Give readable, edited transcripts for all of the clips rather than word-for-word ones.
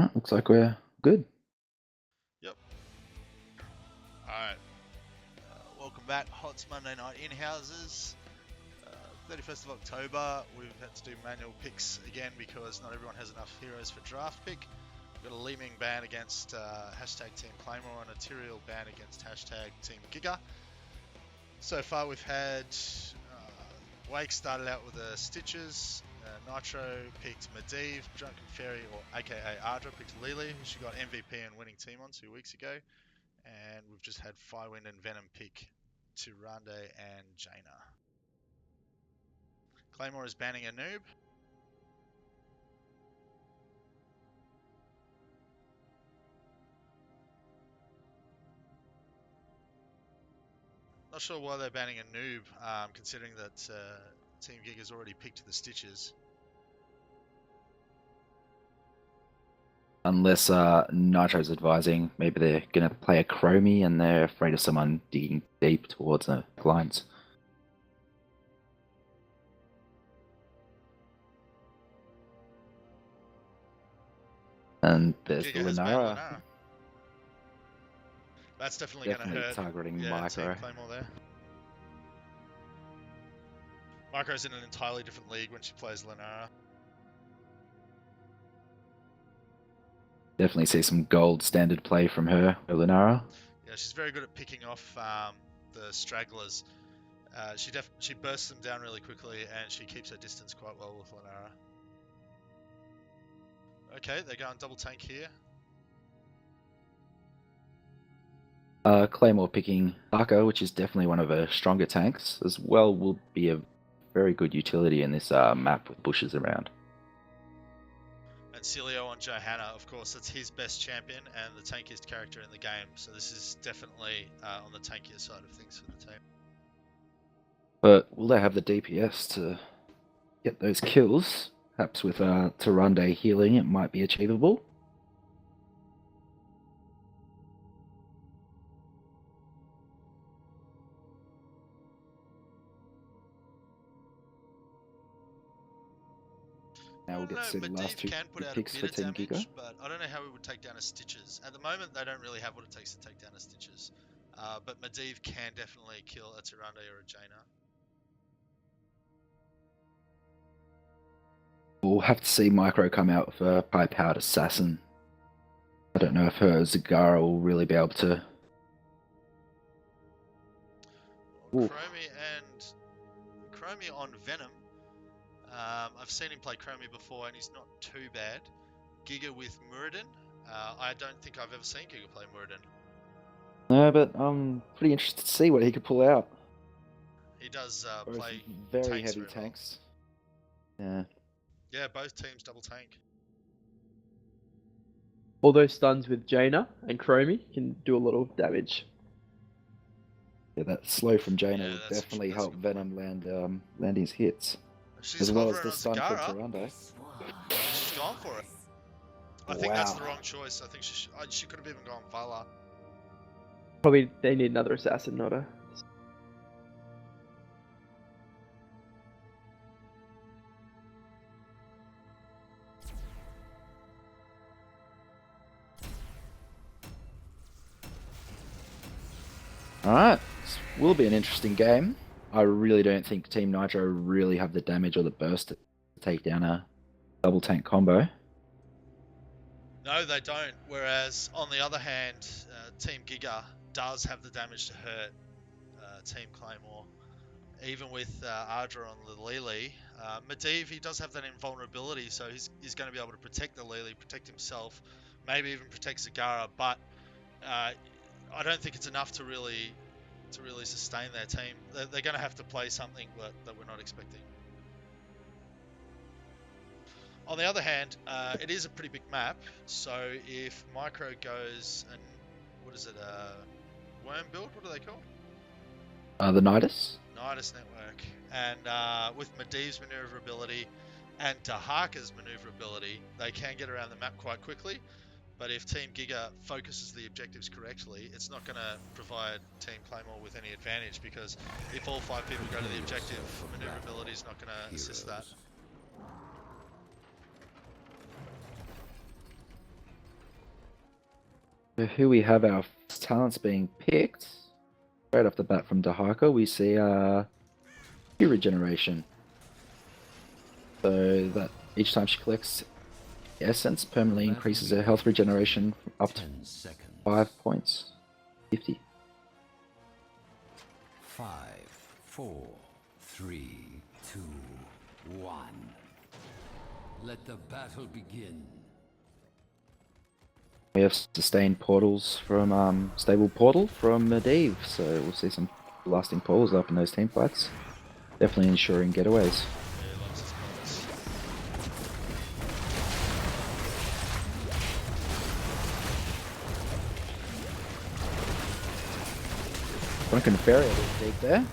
Alright, looks like we're good. Yep. Alright. Welcome back, HotS Monday Night In-Houses. 31st of October, we've had to do manual picks again because not everyone has enough heroes for draft pick. We've got a Leeming ban against hashtag Team Claymore and a Tyrael ban against hashtag Team Giga. So far we've had Wake started out with the Stitches, Nitro picked Medivh, Drunken Fairy, or aka Ardra picked Lily, who she got MVP and winning team on 2 weeks ago. And we've just had Firewind and Venom pick Tyrande and Jaina. Claymore is banning a noob. Not sure why they're banning a noob, considering that Team Giga's already picked the Stitches. Unless Nitro's advising, maybe they're going to play a Chromie and they're afraid of someone digging deep towards the lines. And there's Giga the has banned Lunara. Lunara. That's definitely going to hurt. Targeting Team Micro. Claymore there. Micro's in an entirely different league when she plays Lunara. Definitely see some gold standard play from her, Lunara. Yeah, she's very good at picking off the stragglers. She bursts them down really quickly and she keeps her distance quite well with Lunara. Okay, they're going double tank here. Claymore picking Arca, which is definitely one of her stronger tanks, as well will be a very good utility in this map with bushes around. And Cilio on Johanna, of course, that's his best champion and the tankiest character in the game. So this is definitely on the tankier side of things for the team. But will they have the DPS to get those kills? Perhaps with Tyrande healing, it might be achievable. Now we'll get to the last two picks for Team Giga. But I don't know how we would take down a Stitches. At the moment, they don't really have what it takes to take down a Stitches. But Medivh can definitely kill a Tyrande or a Jaina. We'll have to see Micro come out with a high-powered assassin. I don't know if her Zagara will really be able to... Well, Chromie on Venom. I've seen him play Chromie before and he's not too bad. Giga with Muradin. I don't think I've ever seen Giga play Muradin. No, but I'm pretty interested to see what he could pull out. He does play very heavy tanks. Yeah. Yeah, both teams double tank. All those stuns with Jaina and Chromie can do a lot of damage. Yeah, that slow from Jaina will definitely help Venom land his hits. As well as the stun from Tyrande. She's gone for it. I think that's the wrong choice. I think she could have even gone Vala. Probably they need another assassin, not a... Alright, this will be an interesting game. I really don't think Team Nitro really have the damage or the burst to take down a double tank combo. No, they don't. Whereas, on the other hand, Team Giga does have the damage to hurt Team Claymore. Even with Ardra on the Lily. Medivh, he does have that invulnerability, so he's going to be able to protect the Lily, protect himself, maybe even protect Zagara, but I don't think it's enough to really sustain their team. They're going to have to play something that we're not expecting. On the other hand, it is a pretty big map, so if Micro goes and, what is it, worm build, what are they called? The Nidus? Nidus network. And with Medivh's maneuverability and Dahaka's maneuverability, they can get around the map quite quickly. But if Team Giga focuses the objectives correctly, it's not going to provide Team Claymore with any advantage, because if all 5 people go to the objective, maneuverability is not going to assist that. So here we have our talents being picked. Right off the bat from Dahaka, we see Q regeneration. So that each time she collects essence, permanently increases her health regeneration up to 5 points. 50. 5, 4, 3, 2, 1. Let the battle begin. We have sustained portals from stable portal from Medivh, so we'll see some lasting portals up in those team fights. Definitely ensuring getaways. Yeah, lots of spots. Drunken Fairy a little deep there.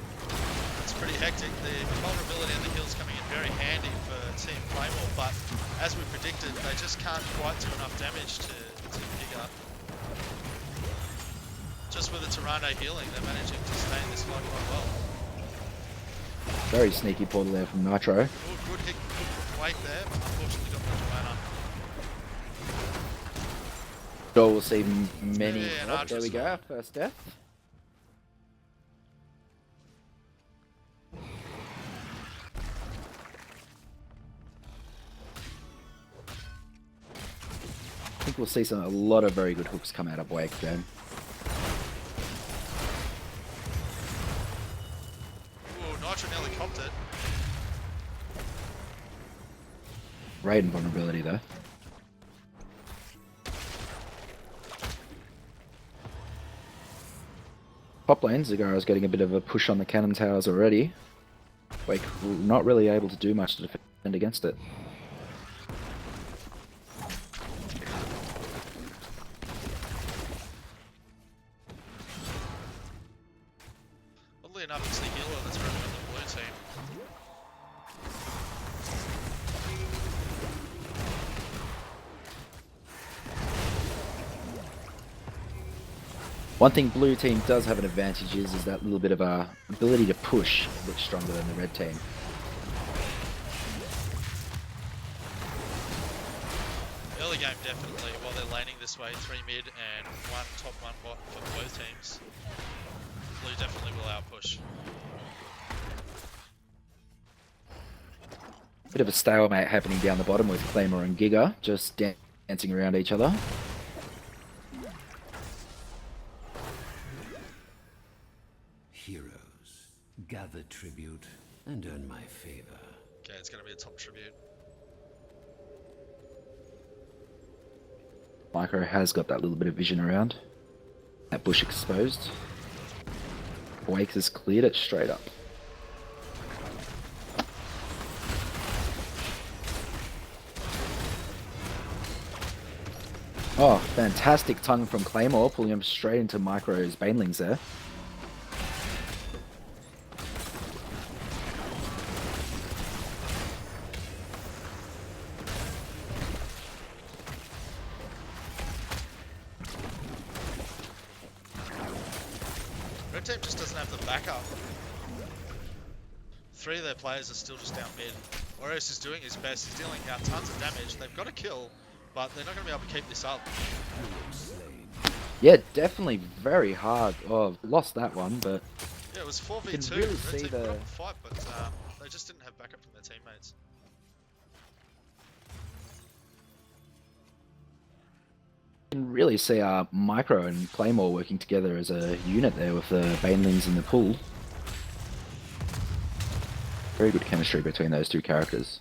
It's pretty hectic. The vulnerability in the hills coming in very handy for Team Claymore, but as we predicted, they just can't quite do enough damage to Giga. Just with the Toronto healing, they're managing to stay in this fight quite well. Very sneaky portal there from Nitro. Good hit, good wake there, but unfortunately got the Joanna. Sure, we'll see many. Yeah, and Oh, Archer there we as go, well. our first death. I think we'll see a lot of very good hooks come out of Wake then. Ooh, Nitro nearly copped it. Raiden vulnerability though. Top lane, Zagaro's getting a bit of a push on the cannon towers already. Wake not really able to do much to defend against it. Oddly enough, it's the healer that's running on the blue team. One thing blue team does have an advantage is that little bit of a ability to push a bit stronger than the red team. Early game, definitely, while they're laning this way, 3 mid and 1 top, 1 bot for both teams. Blue definitely will outpush. Bit of a stalemate happening down the bottom with Claymore and Giga just dancing around each other. Heroes, gather tribute and earn my favor. Okay, it's going to be a top tribute. Micro has got that little bit of vision around. That bush exposed. Wake has cleared it straight up. Oh, fantastic tongue from Claymore, pulling him straight into Micro's banelings there. Red team just doesn't have the backup. 3 of their players are still just down mid. Aussies is doing his best, he's dealing out tons of damage. They've got a kill, but they're not going to be able to keep this up. Yeah, definitely very hard. Oh, lost that one, but Yeah, it was 4v2. You can really Red see team the- put up a fight, but they just didn't have backup from their teammates. you can really see Micro and Claymore working together as a unit there with the banelings in the pool. Very good chemistry between those two characters.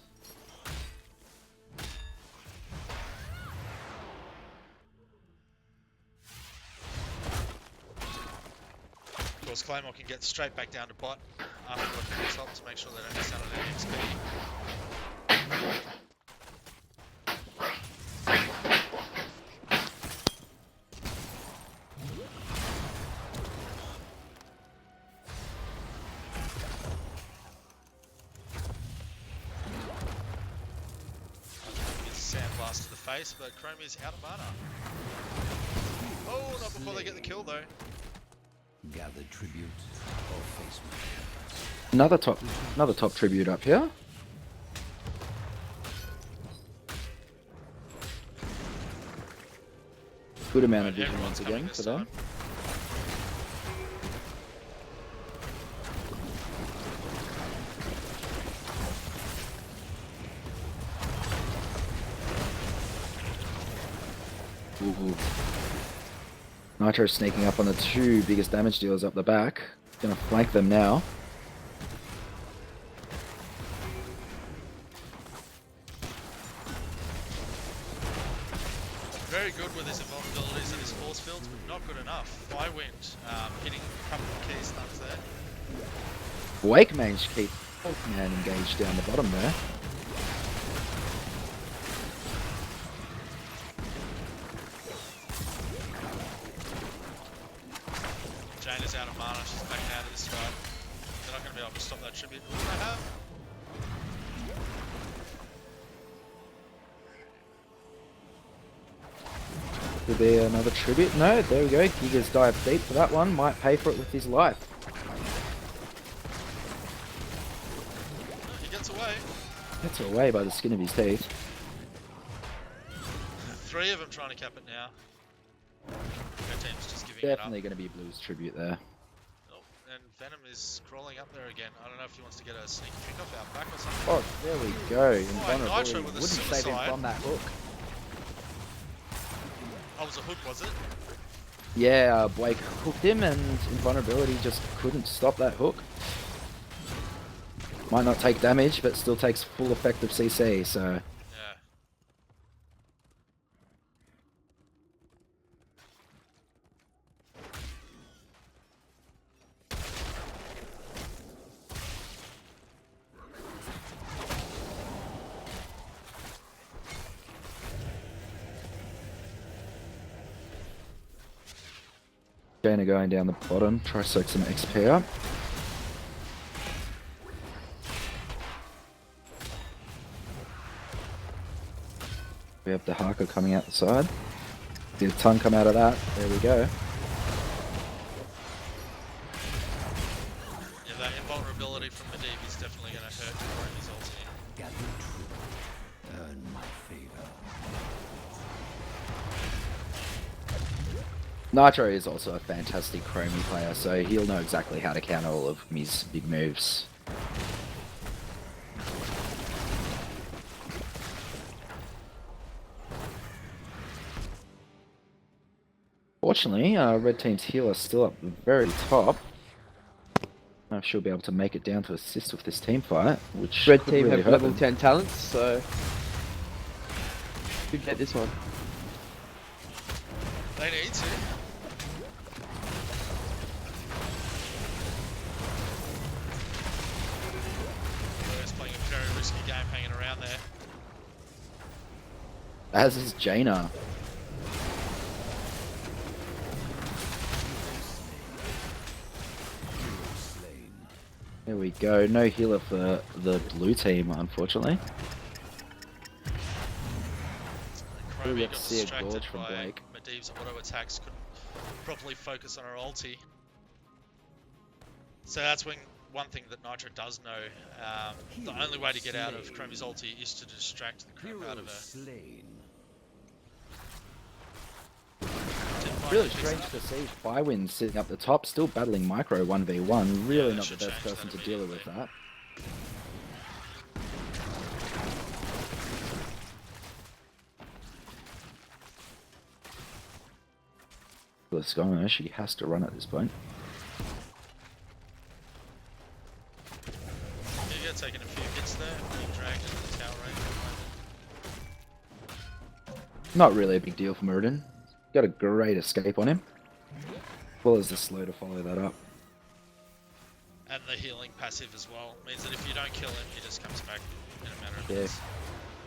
Of course, Claymore can get straight back down to bot after working the top to make sure they don't miss out on any XP. Sandblast to the face, but Chrome is out of mana. Oh, not before they get the kill though. Gather tribute or face me. Another top tribute up here. Good amount of Right, vision everyone's once coming again this for them. time. Ooh. Nitro sneaking up on the two biggest damage dealers up the back. Gonna flank them now. Very good with his invulnerabilities and his force fields, but not good enough. Firewind hitting a couple of key stunts there. Wake managed to keep Man engaged down the bottom there. Jane is out of mana, she's backing out of this fight. They're not going to be able to stop that tribute. What do they have? Will be another tribute? No, there we go. Giga's dived deep for that one. Might pay for it with his life. Oh, he gets away. Gets away by the skin of his teeth. 3 of them trying to cap it now. Their team's just giving Definitely it going to be Blue's tribute there. up. Oh, and Venom is crawling up there again. I don't know if he wants to get a sneak pick off our back or something. Oh, there we go. Invulnerability Nitro with a wouldn't save him suicide. from that hook. Oh, it was a hook, was it? Yeah, Blake hooked him and invulnerability just couldn't stop that hook. Might not take damage, but still takes full effect of CC, so... Yeah. Jaina going down the bottom, try to soak some XP up. We have the Haka coming out the side. See the tongue come out of that. There we go. Yeah, that invulnerability from the deep is definitely going to hurt Chromie's ulti. Gather truth. Earn my favor. Nitro is also a fantastic Chromie player, so he'll know exactly how to counter all of his big moves. Fortunately, Red Team's healer still up the very top. I don't know if she'll be able to make it down to assist with this team fight, which Red could team really have hurt level them. 10 talents, so could get this one. They need to. They're playing a very risky game hanging around there. As is Jaina. Slain. There we go. No healer for the blue team, unfortunately. Chromie yet got to see a distracted gorge from by Blake. Medivh's auto attacks, couldn't properly focus on her ulti. So that's when one thing that Nitro does know, the only way to get out of Chromie's ulti is to distract the crap out of Hero her. slain. Didn't find Really her strange fixing to see Firewind sitting up the top, still battling Micro 1v1. Really they not the should best change person that to deal with immediately. that. Let's go. No, she has to run at this point. Giga taking a few hits there, being dragged into the tower range at the moment. Not really a big deal for Muradin. Got a great escape on him. As well as the slow to follow that up. And the healing passive as well means that if you don't kill him, he just comes back in a matter of Yeah. minutes.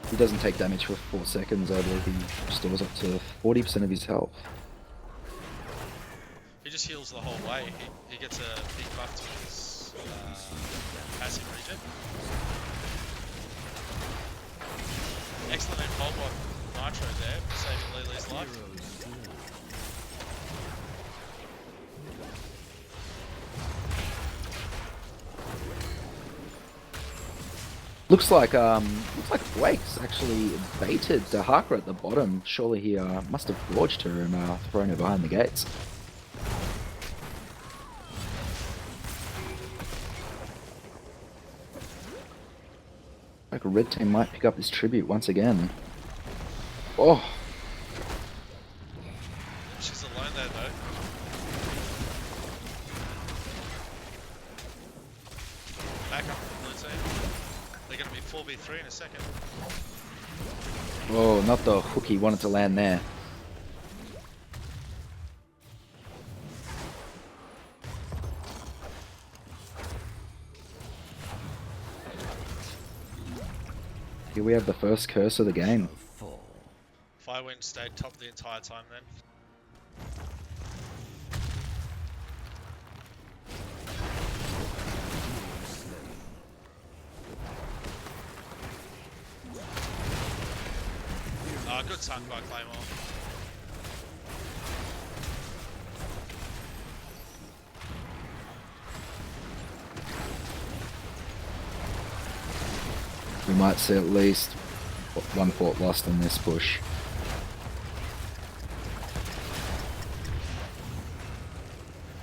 He doesn't take damage for 4 seconds. I believe he restores up to 40% of his health. He just heals the whole way. He gets a big buff to his passive regen. Excellent involve by Nitro there, saving Lily's life. Hero slain. Looks like Blake's actually baited Dahaka at the bottom. Surely he must have gorged her and thrown her behind the gates. Like a red team might pick up this tribute once again. Oh, She's alone there though. Back up the blue team. They're going to be 4v3 in a second. oh, not the hook he wanted to land there. Here we have the first curse of the game. Fall. Firewind stayed top the entire time then. Ah, good time by Claymore. We might see at least one fort lost in this push.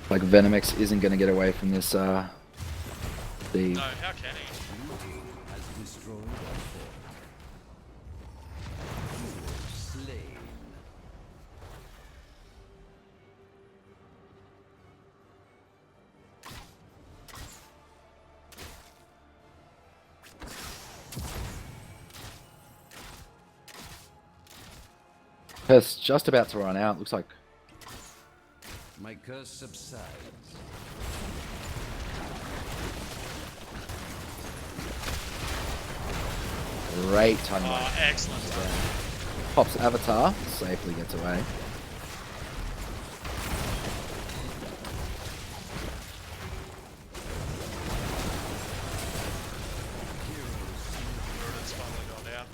Like Venomex isn't going to get away from this. The No, how can he? Beauty has destroyed our fort. Hero slain. curse just about to run out. Looks like My curse subsides. great timing. Oh, excellent time. Pops Avatar, safely gets away. It's finally gone down.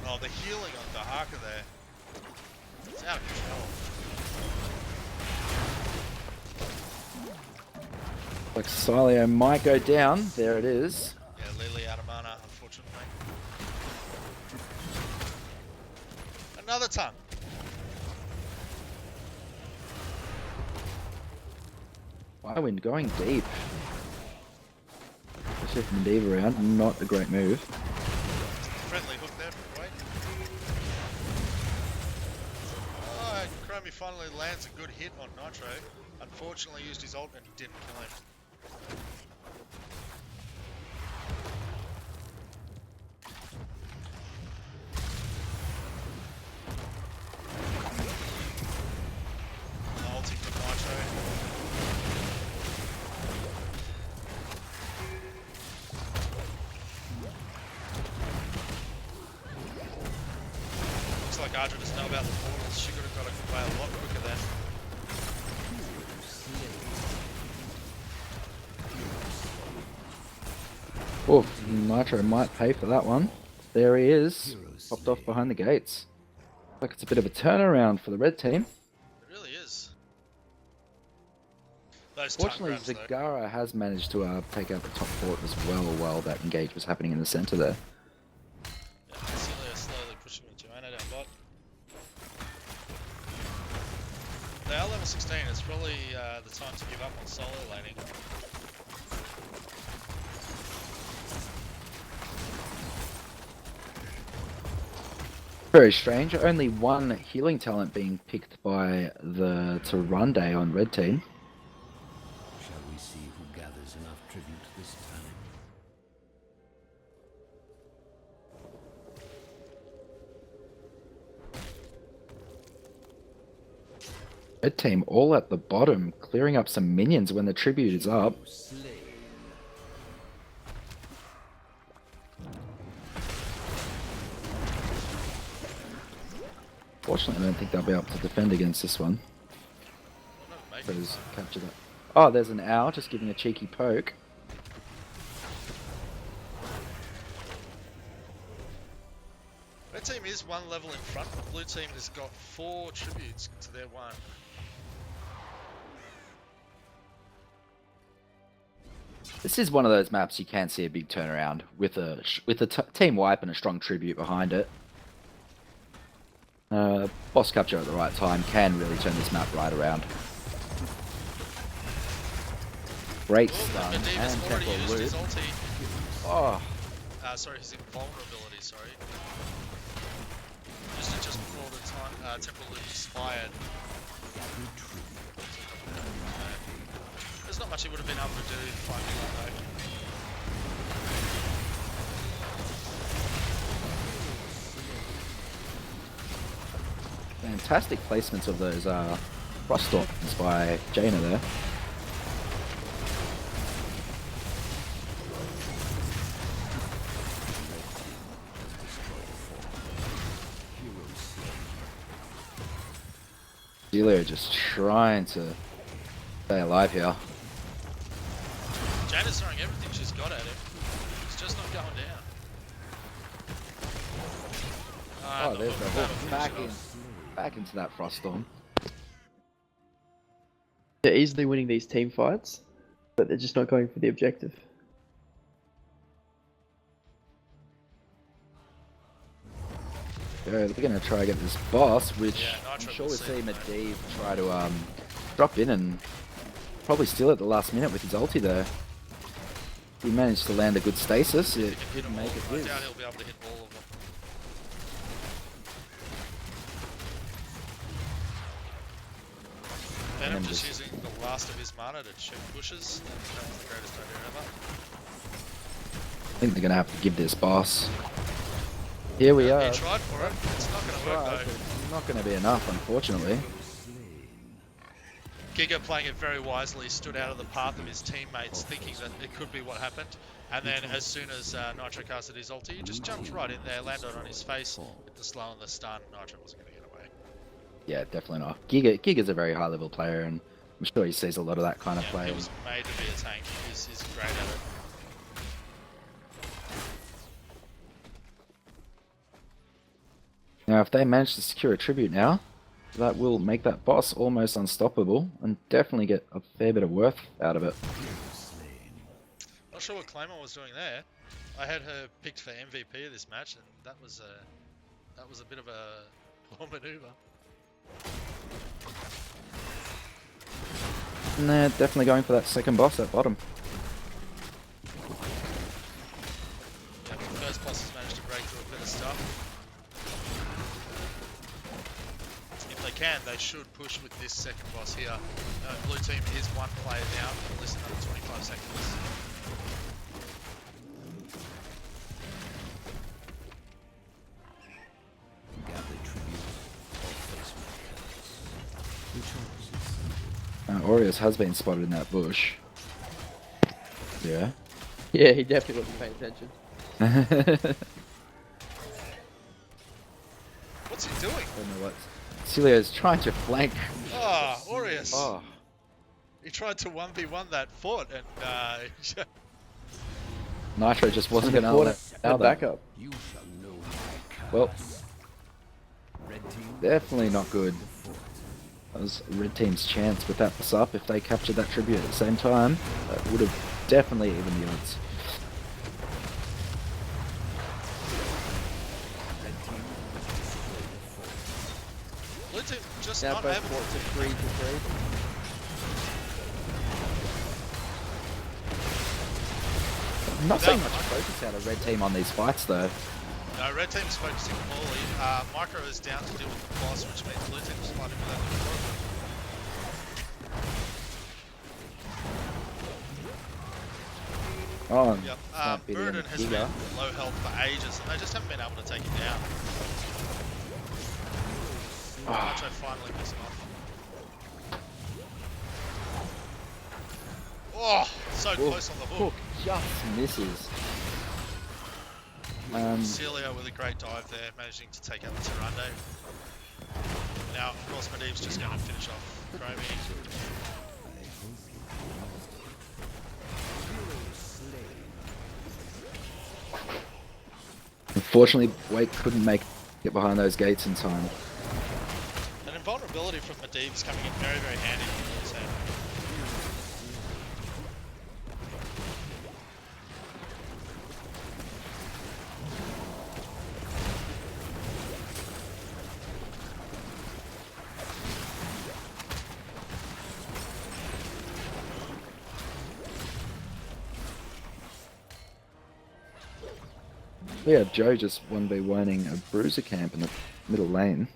Oh, the healing on Dahaka there. It's out of control. Like Silio might go down. There it is. Yeah, Lily out of mana, unfortunately. Another ton. Firewind going deep. Especially from Medivh around. Not a great move. Friendly hook there, wait. Oh, and Chromie finally lands a good hit on Nitro. Unfortunately used his ult and didn't kill him. Ulti from Nitro. Looks like Ardra doesn't know about the portals. She could have got away a lot quicker then. Oh, Nitro might pay for that one. There he is. Popped off behind the gates. Like it's a bit of a turnaround for the red team. It really is. Those Fortunately, time grabs, though. Zagara has managed to take out the top fort as well while that engage was happening in the center there. Yeah, Celia slowly pushing with Joanna down bot. They are level 16, it's probably the time to give up on solo laning. Very strange. Only one healing talent being picked by the Tyrande on red team. Shall we see who gathers enough tribute this time? Red team all at the bottom, clearing up some minions when the tribute is up. Slain. Fortunately, I don't think they'll be able to defend against this one. Well, no, make So it. just capture that. Oh, there's an owl just giving a cheeky poke. Red team is one level in front, but blue team has got 4 tributes to their 1. This is one of those maps you can see a big turnaround with a team wipe and a strong tribute behind it. Boss capture at the right time can really turn this map right around. Great stun and temple loot. Oh, Sorry, his invulnerability, sorry. Used it just before the time temple loot expired. There's not much he would have been able to do finding that though. fantastic placements of those frost storms by Jaina there. Delia just trying to stay alive here. Jaina's throwing everything she's got at him. It's just not going down. Oh, there's the hook. Back into that frost storm. They're easily winning these team fights, but they're just not going for the objective. They're going to try to get this boss, which Yeah, I'm Nitro sure will we'll see see it, mate. Medivh try to drop in and probably steal it at the last minute with his ulti there. He managed to land a good stasis, it didn't make it I his. doubt he'll be able to hit all of them. Venom And just just- using the last of his mana to shoot bushes. That was the greatest idea ever. I think they're going to have to give this boss. Here we are. He tried for it. It's not going to work Tried, though. but it's not going to be enough, unfortunately. Giga playing it very wisely, stood out of the path of his teammates, thinking that it could be what happened. And then as soon as Nitro casted his ulti, he just jumped right in there, landed on his face with the slow and the stun. Nitro wasn't going to get away. Yeah, definitely not. Giga's a very high level player, and I'm sure he sees a lot of that kind of Yeah, play. he was made to be a tank. He's great at it. Now, if they manage to secure a tribute now, that will make that boss almost unstoppable and definitely get a fair bit of worth out of it. Not sure what Claymore was doing there. I had her picked for MVP of this match, and that was a bit of a poor maneuver. And they're definitely going for that second boss at bottom. Yeah, the first boss has managed to break through a bit of stuff. If they can, they should push with this second boss here. Blue team is one player down, less than 25 seconds. Aureus has been spotted in that bush. Yeah. Yeah, he definitely wasn't paying attention. What's he doing? Don't know what. Cilio's trying to flank. Ah, Aureus! Oh, He tried to 1v1 that fort, and Nitro just wasn't going to Quarter allow that. backup. You shall know my Well, curse. Red team, definitely not good. That was Red Team's chance with that pass up. If they captured that tribute at the same time, that would have definitely evened the odds. Blue team just Now not both able to. forts are 3-3. I'm not seeing much Without- focus out of Red Team on these fights though. No, red team's focusing poorly. Micro is down to deal with the boss, which means blue team's fighting without the fort. Oh, Yep. can't beat Burden him. has Giga. been low health for ages, and they just haven't been able to take him down. Nitro finally pissed him off. Oh, so close on the hook. Hook just misses. Celia with a great dive there, managing to take out the Tyrande. Now, of course, Medivh's just going to finish off Chromie. Unfortunately, Wake couldn't make it behind those gates in time. An invulnerability from Medivh's coming in very, very handy for this hand. Yeah, Joe just 1v1ing a bruiser camp in the middle lane.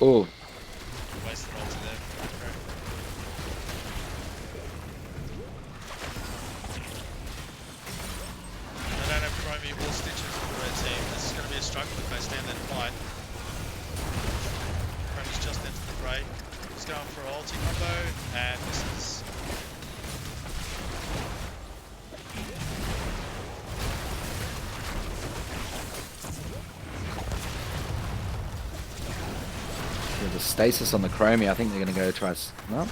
Oh, Wasted ulti there. They don't have Chromie or Stitches for the red team. This is going to be a struggle if they stand there and fight. Chromie's just entered the fray. He's going for an ulti combo, and this is... yeah, the stasis on the Chromie. I think they're going to go try. No,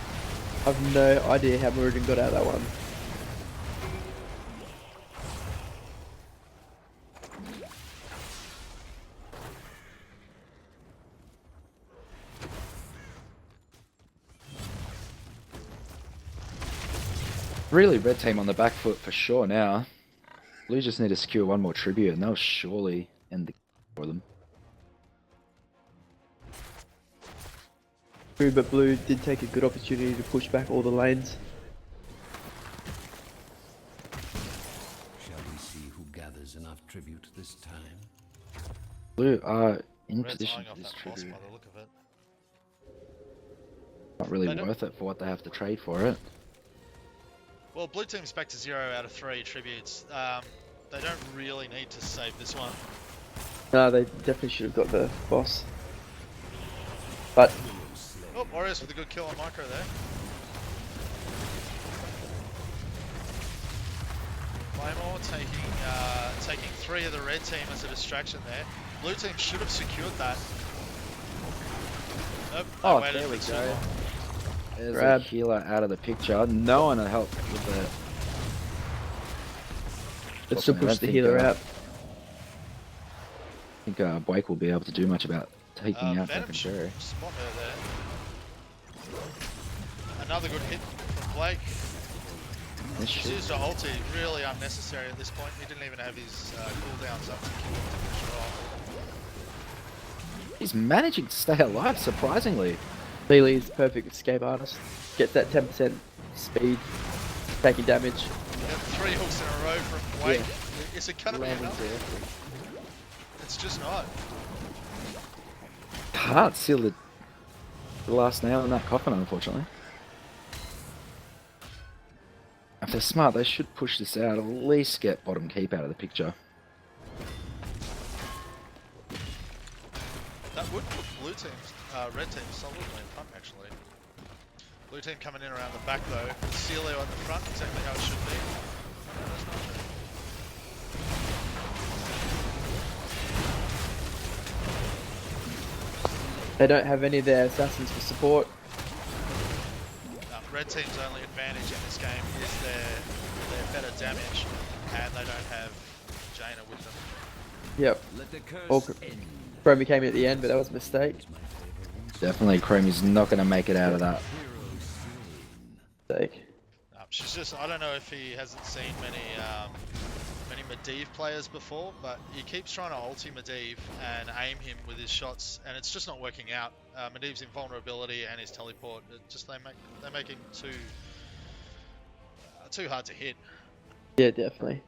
I've no idea how Muradin got out of that one. really, red team on the back foot for sure now. Blue just need to secure one more tribute, and they'll surely end the for them. True, but Blue did take a good opportunity to push back all the lanes. Shall we see who gathers enough tribute this time? Blue are in Red's position eyeing for off this that boss tribute. by the look of it. Not really They don't- worth it for what they have to trade for it. Well, blue team's back to 0 out of 3 tributes. They don't really need to save this one. No, they definitely should have got the boss. But Oh, Warriors with a good kill on Micro there. Claymore taking 3 of the red team as a distraction there. Blue team should have secured that. Nope, they Oh, waited there we for too go. long. There's Grab. a healer out of the picture. No one to help with the. let's still Awesome, I push don't the think, healer out. I think Blake will be able to do much about taking out Venom Black and should Cherry. spot her there. Another good hit from Blake. This He's shit. used a ulti, really unnecessary at this point. He didn't even have his cooldowns up to kill him to finish her off. He's managing to stay alive, surprisingly. Lily is the perfect escape artist. Gets that 10% speed, taking damage. You got 3 hooks in a row from Blake. Yeah. Is it gonna be Landing enough? directly. It's just not. Can't seal the last nail in that coffin, unfortunately. If they're smart, they should push this out, at least get bottom keep out of the picture. That would put blue team's, red team solidly in front actually. Blue team coming in around the back though. Celio at the front, exactly how it should be. No, that's not true. They don't have any of their assassins for support. Red team's only advantage in this game is their better damage, and they don't have Jaina with them. Yep. Let the curse Or end. Chromie came at the end, but that was a mistake. My favorite Definitely, Chromie's not going to make it out of that. hero slain. Mistake. She's just, I don't know if he hasn't seen many Medivh players before, but he keeps trying to ulti Medivh and aim him with his shots, and it's just not working out. Medivh's invulnerability and his teleport, they make him too hard to hit. Yeah, definitely.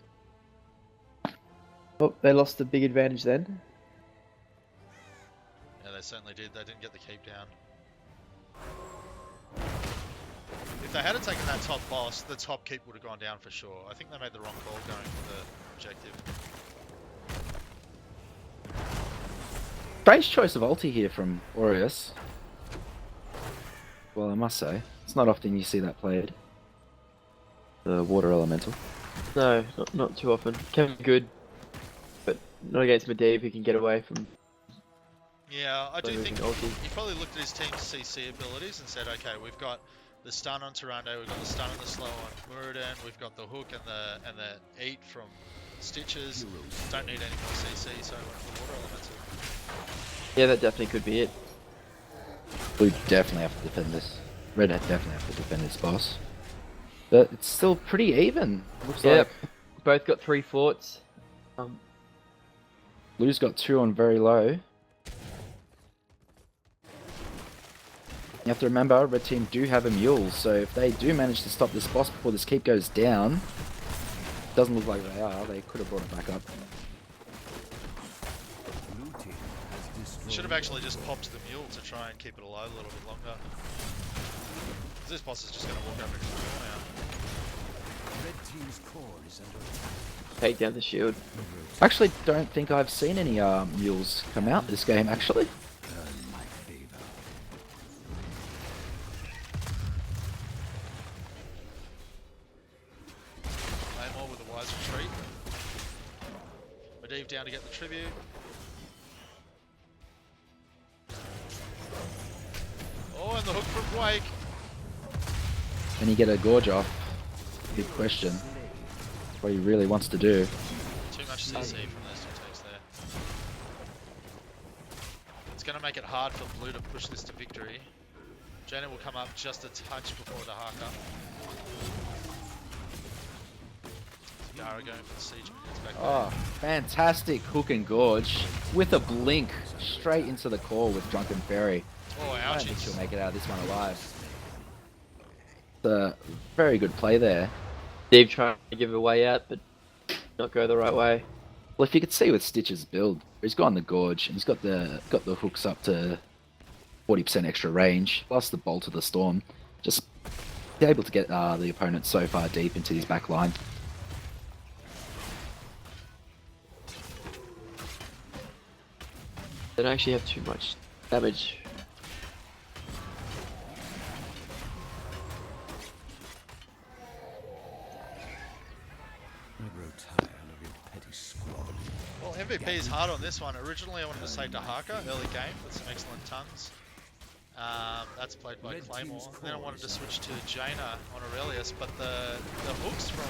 Oh, they lost a big advantage then. Yeah, they certainly did. They didn't get the keep down. If they had taken that top boss, the top keep would have gone down for sure. I think they made the wrong call going for the objective. Strange choice of ulti here from Aureus. Well, I must say, it's not often you see that played. The water elemental. No, not too often. Can be good, but not against Medivh, who can get away from. Yeah, I do Playing think with an ulti. he probably looked at his team's CC abilities and said, okay, we've got the stun on Tyrande, we've got the stun and the slow on Muradin, we've got the hook and the eat from Stitches. Don't need any more CC, so I went for the water elemental. Yeah, that definitely could be it. Blue definitely have to defend this. Red definitely have to defend this boss. But it's still pretty even. Looks Yep. like both got 3 forts. Blue's got 2 on very low. You have to remember, red team do have a mule, so if they do manage to stop this boss before this keep goes down, doesn't look like they are, they could have brought it back up. Blue team has destroyed. Should have actually just popped the mule to try and keep it alive a little bit longer. 'Cause this boss is just going to walk over and kill now. Red team's core is under attack. Take down the shield. I actually don't think I've seen any mules come out this game, actually. Earn my favor. Claymore with a wise retreat. Medivh down to get the tribute. Oh, and the hook from Blake. Can he get a gorge off? Big question. That's what he really wants to do. Too much CC from those 2 takes there. It's going to make it hard for Blue to push this to victory. Jaina will come up just a touch before the Haka. Giga going for the siege minions back there. Oh, fantastic hook and gorge with a blink straight into the core with Drunken Fairy. Oh, I don't think she'll ouchies. make it out of this one alive. It's a very good play there. Steve trying to give it a way out, but not go the right way. Well, if you could see with Stitch's build, he's got the gorge and he's got the hooks up to 40% extra range, plus the bolt of the storm. Just be able to get the opponent so far deep into his back line. They don't actually have too much damage. I grow tired of your petty squabbling. Well, MVP is hard on this one. Originally, I wanted to say to Haka early game with some excellent tons. That's played by Red Claymore. team's Then I core wanted to is switch to Jaina on Aurelius, but the hooks from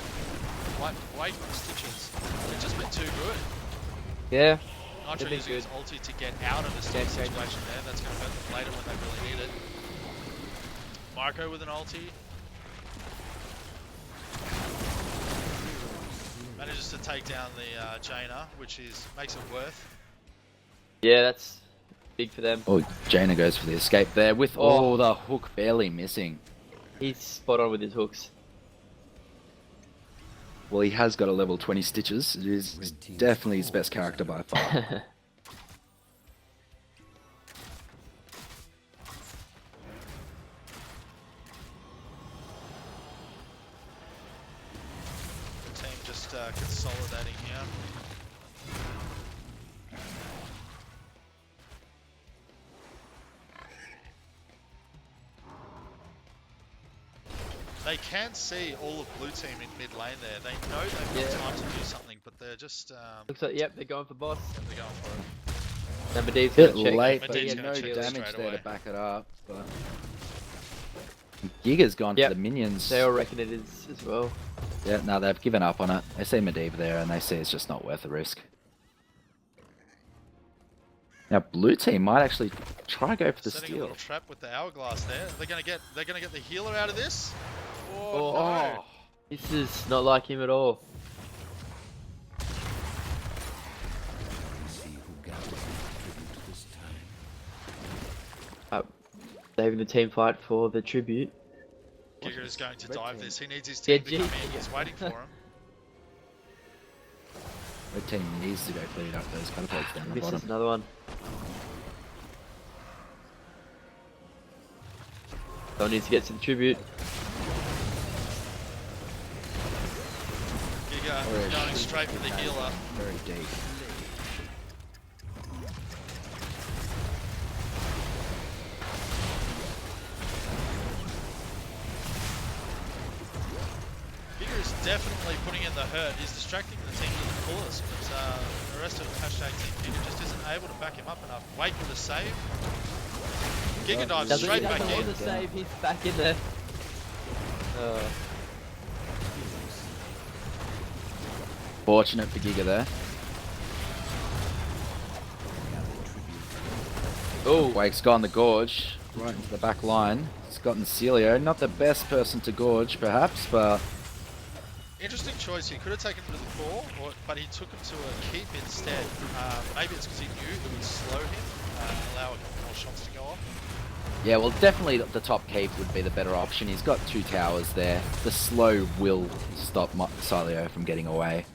White Stitches, they've just been too good. Yeah. Nitro been using his good. ulti to get out of a sticky Yeah, situation there. That's going to hurt them later when they really need it. Marco with an ulti. Manages to take down the Jaina, which makes it worth. Yeah, that's big for them. Oh, Jaina goes for the escape there with the hook barely missing. He's spot on with his hooks. Well, he has got a level 20 Stitches. It is Red team's definitely his core best is character under by far. The team just consolidating here. They can see all of blue team in mid lane there. They know they've got time to do something, but they're just Looks like, yep, they're going for boss. they're going for it. Number D's Bit gonna check. late, but Medivh's yeah, gonna no check damage straight there away. to back it up. But Giga's gone Yep. for the minions. They all reckon it is as well. Yeah, no, they've given up on it. They see Medivh there and they see it's just not worth the risk. Now, blue team might actually try go for the Setting a steal. little trap with the hourglass there. They're gonna get the healer out of this. Oh, No. This is not like him at all. See who gathers in tribute this time. Saving the team fight for the tribute. Giga is going to Red dive team. this. He needs his team to Yeah, come Giga. in. He's waiting for him. Red team needs to go clear up those catapults down the Misses bottom. another one. Someone needs to get to the tribute. Giga Oh, yeah, going shoot. straight for the healer. Very deep. Giga is definitely putting in the hurt. He's distracting the team to the fullest, but the rest of hashtag Team Giga just isn't able to back him up enough. Wait for the save. Giga dives Doesn't straight he back doesn't in. want to save, he's back in there. Fortunate for Giga there. Oh, Wake's gone the gorge right into the back line. He's gotten Celio. Not the best person to gorge, perhaps, but Interesting choice. He could have taken him to the core, but he took him to a keep instead. Maybe it's because he knew it would slow him, allow a couple more shots to go off. Yeah, well, definitely the top keep would be the better option. He's got 2 towers there. The slow will stop Silio from getting away.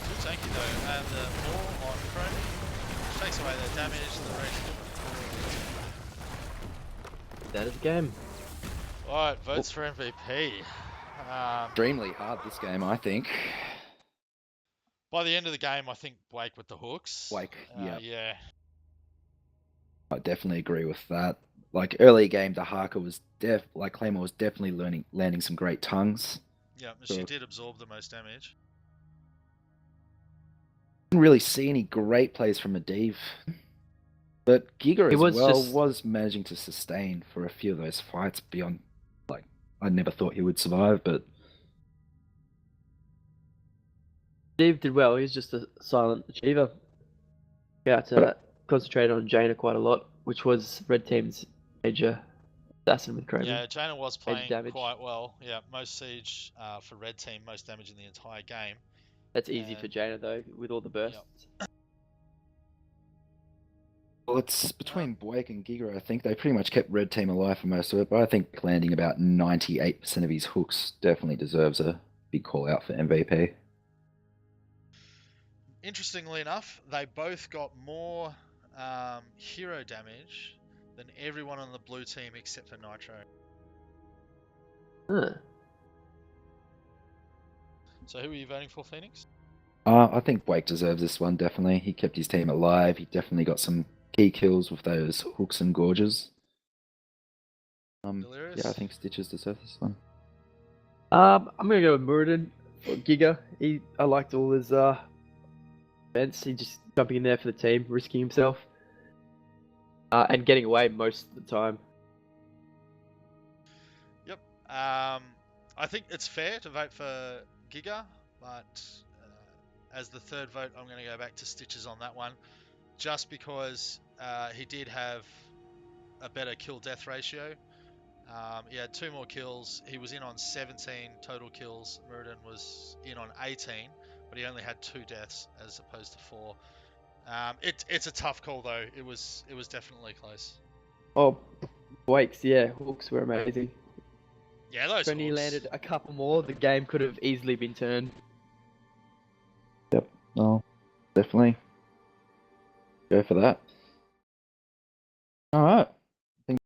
Good tanky though, and the more on Chromie, which takes away their damage, the rage. That is the game. Alright, votes for MVP. Extremely hard this game, I think. By the end of the game, I think Blake with the hooks. Blake, yeah. Yeah. I definitely agree with that. Like early game, the Harker was Claymore was definitely landing some great tongues. Yeah, she did absorb the most damage. Didn't really see any great plays from Medivh. But Giga was managing to sustain for a few of those fights beyond, like, I never thought he would survive, but... Steve did well, he's just a silent achiever. Concentrated on Jaina quite a lot, which was Red Team's major assassin with Chromie. Yeah, Jaina was playing quite well. Yeah, most siege for Red Team, most damage in the entire game. That's easy for Jaina though, with all the bursts. Yep. Well, it's between Blake and Giga, I think. They pretty much kept Red Team alive for most of it, but I think landing about 98% of his hooks definitely deserves a big call out for MVP. Interestingly enough, they both got more hero damage than everyone on the blue team except for Nitro. Huh. So who are you voting for, Phoenix? I think Blake deserves this one, definitely. He kept his team alive. He definitely got some key kills with those hooks and gorges. Yeah, I think Stitches deserves this one. I'm gonna go with Muradin for Giga. I liked all his events. He just jumping in there for the team, risking himself, and getting away most of the time. Yep. I think it's fair to vote for Giga, but as the third vote, I'm going to go back to Stitches on that one, just because he did have a better kill-death ratio. He had 2 more kills. He was in on 17 total kills. Muradin was in on 18, but he only had 2 deaths as opposed to 4. It's a tough call though. It was definitely close. Oh, Blake's hooks were amazing. Yeah, those When he hooks. landed a couple more, the game could have easily been turned. Yep, no, definitely. Go for that. Alright.